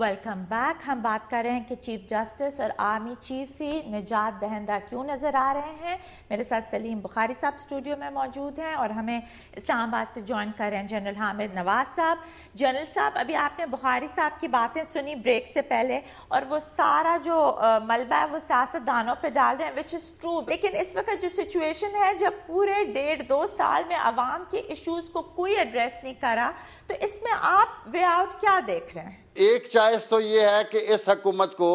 Welcome back. हम बात कर रहे हैं कि चीफ जस्टिस और आर्मी चीफ ही निजात दहिंदा क्यों नज़र आ रहे हैं। मेरे साथ सलीम बुखारी साहब स्टूडियो में मौजूद हैं और हमें इस्लामाबाद से ज्वाइन कर रहे हैं जनरल हामिद नवाज साहब। जनरल साहब, अभी आपने बुखारी साहब की बातें सुनी ब्रेक से पहले और वो सारा जो मलबा है वो सियासतदानों पे डाल रहे हैं, विच इज़ ट्रू। लेकिन इस वक्त जो सिचुएशन है, जब पूरे 1.5-2 साल में अवाम के इशूज़ को कोई एड्रेस नहीं करा, तो इसमें आप वे आउट क्या देख रहे हैं? एक चॉइस तो ये है कि इस हुकूमत को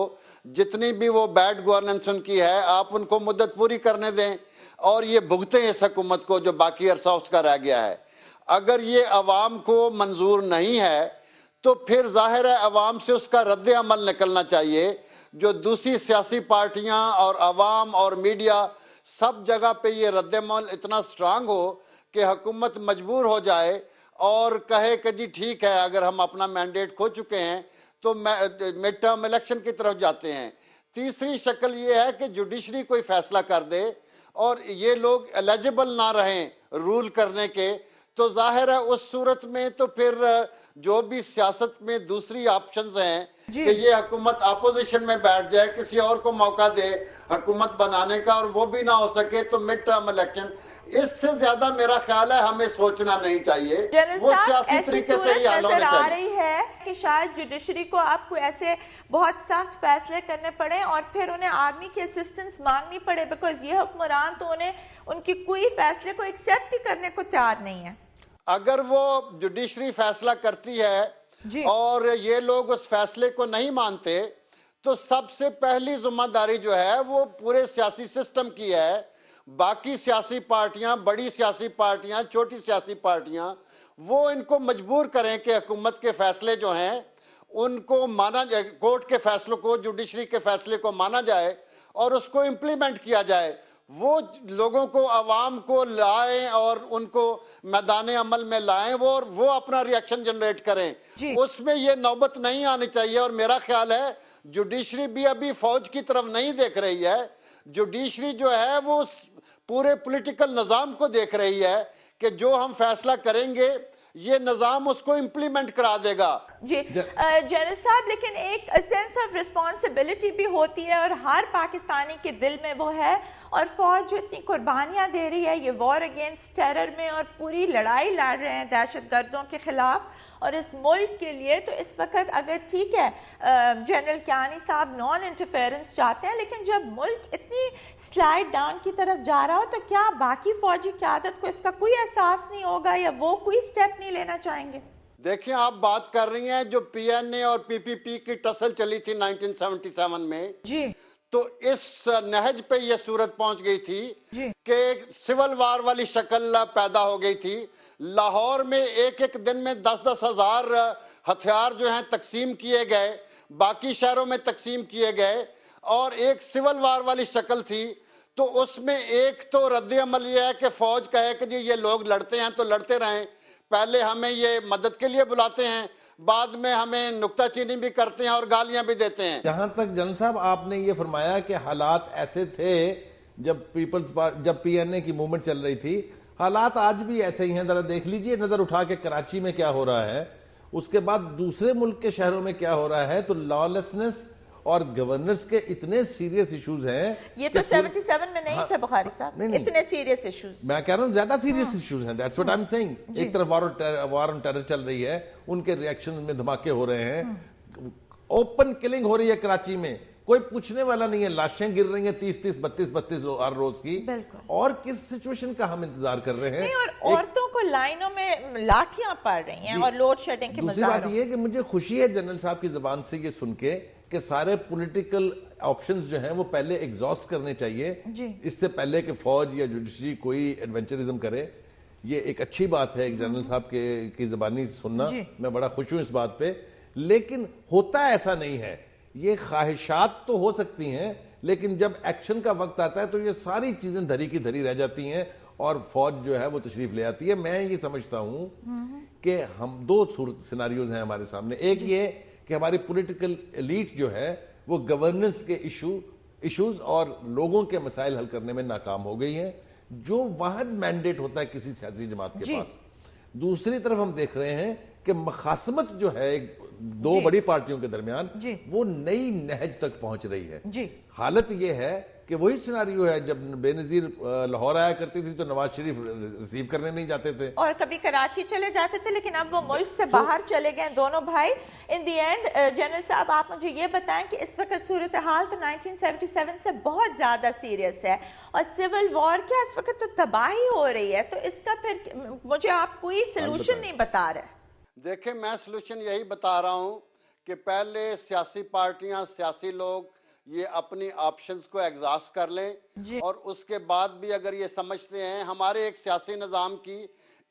जितनी भी वो बैड गवर्नेंस उनकी है, आप उनको मुद्दत पूरी करने दें और ये भुगतें इस हुकूमत को जो बाकी अरसा उसका रह गया है। अगर ये अवाम को मंजूर नहीं है तो फिर जाहिर है अवाम से उसका रद्द अमल निकलना चाहिए। जो दूसरी सियासी पार्टियां और अवाम और मीडिया सब जगह पे ये रद्द अमल इतना स्ट्रांग हो कि हुकूमत मजबूर हो जाए और कहे कि जी ठीक है, अगर हम अपना मैंडेट खो चुके हैं तो मिड टर्म इलेक्शन की तरफ जाते हैं। तीसरी शक्ल ये है कि जुडिशरी कोई फैसला कर दे और ये लोग एलिजिबल ना रहें रूल करने के, तो जाहिर है उस सूरत में तो फिर जो भी सियासत में दूसरी ऑप्शंस हैं कि ये हुकूमत अपोजिशन में बैठ जाए, किसी और को मौका दे हुकूमत बनाने का, और वो भी ना हो सके तो मिड टर्म इलेक्शन। इससे ज्यादा मेरा ख्याल है हमें सोचना नहीं चाहिए। वो सियासी तरीके से ही हल होने चाहिए। आ रही है कि शायद जुडिशरी को आपको ऐसे बहुत सख्त फैसले करने पड़े और फिर उन्हें आर्मी की असिस्टेंस मांगनी पड़े, बिकॉज ये हुक्मरान तो उन्हें उनकी कोई फैसले को एक्सेप्ट ही करने को तैयार नहीं है। अगर वो जुडिशरी फैसला करती है और ये लोग उस फैसले को नहीं मानते तो सबसे पहली जिम्मेदारी जो है वो पूरे सियासी सिस्टम की है। बाकी सियासी पार्टियां, बड़ी सियासी पार्टियां, छोटी सियासी पार्टियां, वो इनको मजबूर करें कि हुकूमत के फैसले जो हैं उनको माना जाए, कोर्ट के फैसलों को, जुडिशरी के फैसले को माना जाए और उसको इम्प्लीमेंट किया जाए। वो लोगों को, अवाम को लाएं और उनको मैदान अमल में लाएं, वो अपना रिएक्शन जनरेट करें। उसमें ये नौबत नहीं आनी चाहिए। और मेरा ख्याल है जुडिशरी भी अभी फौज की तरफ नहीं देख रही है। जुडिशरी जो है वो पूरे पॉलिटिकल निजाम को देख रही है कि जो हम फैसला करेंगे ये निजाम उसको इंप्लीमेंट करा देगा। जी जनरल साहब, लेकिन एक सेंस ऑफ रिस्पॉन्सिबिलिटी भी होती है और हर पाकिस्तानी के दिल में वो है। और फौज जो इतनी कुर्बानियां दे रही है ये वॉर अगेंस्ट टेरर में और पूरी लड़ाई लड़ रहे हैं दहशतगर्दों के खिलाफ और इस मुल्क के लिए, तो इस वक्त अगर ठीक है जनरल कियानी साहब नॉन इंटरफेरेंस चाहते हैं, लेकिन जब मुल्क इतनी स्लाइड डाउन की तरफ जा रहा हो तो क्या बाकी फौजी क़यादत को इसका कोई एहसास नहीं होगा या वो कोई स्टेप नहीं लेना चाहेंगे? देखिए, आप बात कर रही हैं जो पीएनए और पीपीपी की टसल चली थी 1977 में जी, तो इस नहज पे ये सूरत पहुंच गई थी कि सिविल वार वाली शक्ल पैदा हो गई थी। लाहौर में एक एक दिन में 10-10 हजार हथियार जो हैं तकसीम किए गए, बाकी शहरों में तकसीम किए गए और एक सिविल वार वाली शक्ल थी। तो उसमें एक तो रद्द अमल यह है कि फौज कहे कि जी ये लोग लड़ते हैं तो लड़ते रहें, पहले हमें ये मदद के लिए बुलाते हैं, बाद में हमें नुक्ताचीनी भी करते हैं और गालियां भी देते हैं। जहां तक जनरल साहब आपने ये फरमाया कि हालात ऐसे थे जब जब पीएनए की मूवमेंट चल रही थी, हालात आज भी ऐसे ही हैं। जरा देख लीजिए, नजर उठा के कराची में क्या हो रहा है, उसके बाद दूसरे मुल्क के शहरों में क्या हो रहा है। तो लॉलेसनेस और गवर्नेंस के इतने सीरियस इश्यूज हैं। ये तो 77 में नहीं थे बुखारी साहब, इतने सीरियस इश्यूज। मैं कह रहा हूं ज्यादा सीरियस इश्यूज हैं, that's what I am saying. एक तरफ वार ऑन टेरर चल रही है, उनके रिएक्शन में धमाके हो रहे हैं, ओपन किलिंग हो रही है कराची में, कोई पूछने वाला नहीं है, लाशें गिर रही हैं 30-30, 32-32 हर रोज की। और किस सिचुएशन का हम इंतजार कर रहे हैं? नहीं, और औरतों को लाइनों में लाठियां पड़ रही हैं और लोड शेडिंग के दूसरी बात यह कि मुझे खुशी है जनरल साहब की जुबान से ये सुन के कि सारे पॉलिटिकल ऑप्शंस जो हैं वो पहले एग्जॉस्ट करने चाहिए, इससे पहले कि फौज या जुडिशरी कोई एडवेंचरिज्म करे। ये एक अच्छी बात है एक जनरल साहब की जुबानी सुनना, मैं बड़ा खुश हूं इस बात पे। लेकिन होता ऐसा नहीं है, ये ख्वाहिशात तो हो सकती हैं लेकिन जब एक्शन का वक्त आता है तो ये सारी चीजें धरी की धरी रह जाती हैं और फौज जो है वो तशरीफ ले आती है। मैं ये समझता हूं कि हम दो सिनारियोज हैं हमारे सामने। एक ये कि हमारी पॉलिटिकल एलीट जो है वो गवर्नेंस के इश्यूज और लोगों के मसाइल हल करने में नाकाम हो गई है, जो वाहिद मैंडेट होता है किसी सियासी जमात के पास। दूसरी तरफ हम देख रहे हैं कि मखासमत जो है दो बड़ी पार्टियों के दरमियान वो नई नहज तक पहुंच रही है जी। हालत ये है कि वही सिनारियो है जब बेनजीर लाहौर आया करती थी तो नवाज शरीफ रिसीव करने नहीं जाते थे और कभी कराची चले जाते थे, लेकिन अब वो मुल्क से बाहर चले गए दोनों भाई। इन दी एंड जनरल साहब, आप मुझे ये बताएं कि इस वक्त सूरत हाल तो 1977 से बहुत ज्यादा सीरियस है और सिविल वॉर क्या इस वक्त तो तबाही हो रही है, तो इसका फिर मुझे आप कोई सोल्यूशन नहीं बता रहे। देखिए, मैं सोल्यूशन यही बता रहा हूं कि पहले सियासी पार्टियां, सियासी लोग ये अपनी ऑप्शंस को एग्जॉस्ट कर लें और उसके बाद भी अगर ये समझते हैं, हमारे एक सियासी निज़ाम की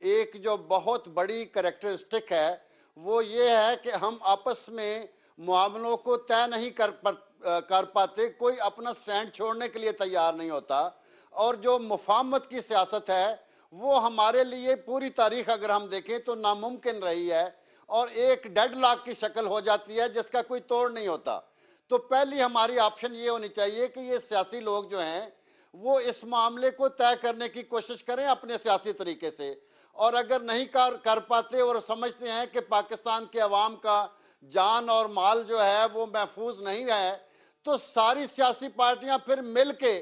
एक जो बहुत बड़ी कैरेक्टरिस्टिक है वो ये है कि हम आपस में मामलों को तय नहीं कर पाते, कोई अपना स्टैंड छोड़ने के लिए तैयार नहीं होता और जो मुफाहमत की सियासत है वो हमारे लिए पूरी तारीख अगर हम देखें तो नामुमकिन रही है और एक डेडलॉक की शक्ल हो जाती है जिसका कोई तोड़ नहीं होता। तो पहली हमारी ऑप्शन ये होनी चाहिए कि ये सियासी लोग जो हैं वो इस मामले को तय करने की कोशिश करें अपने सियासी तरीके से, और अगर नहीं कर पाते और समझते हैं कि पाकिस्तान के अवाम का जान और माल जो है वो महफूज नहीं है, तो सारी सियासी पार्टियां फिर मिल के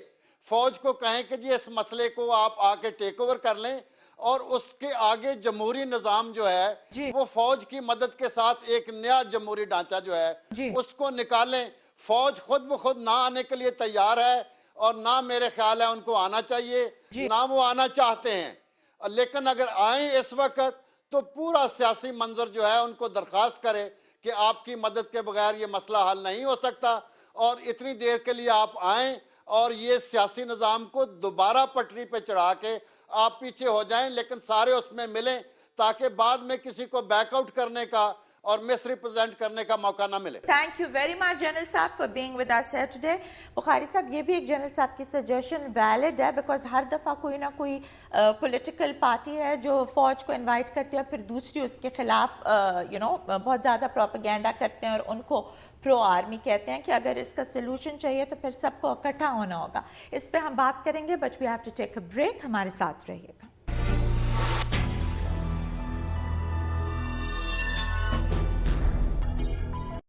फौज को कहें कि जी इस मसले को आप आके टेक ओवर कर लें और उसके आगे जमहूरी निजाम जो है वो फौज की मदद के साथ एक नया जमहूरी ढांचा जो है उसको निकालें। फौज खुद ब खुद ना आने के लिए तैयार है और ना मेरे ख्याल है उनको आना चाहिए, ना वो आना चाहते हैं, लेकिन अगर आए इस वक्त तो पूरा सियासी मंजर जो है उनको दरखास्त करे कि आपकी मदद के बगैर ये मसला हल नहीं हो सकता और इतनी देर के लिए आप आए और ये सियासी निजाम को दोबारा पटरी पे चढ़ा के आप पीछे हो जाएं, लेकिन सारे उसमें मिलें ताकि बाद में किसी को बैकआउट करने का और मिस रिप्रेजेंट करने का मौका ना मिले। Thank you very much general साहब for being with us here today. Bukhari साहब, ये भी एक जनरल साहब की सजेशन वैलिड है बिकॉज हर दफ़ा कोई ना कोई पॉलिटिकल पार्टी है जो फौज को इनवाइट करती है, फिर दूसरी उसके खिलाफ बहुत ज़्यादा प्रोपेगेंडा करते हैं और उनको प्रो आर्मी कहते हैं कि अगर इसका सोल्यूशन चाहिए तो फिर सबको इकट्ठा होना होगा। इस पर हम बात करेंगे, but we have to take a break. हमारे साथ रहिएगा।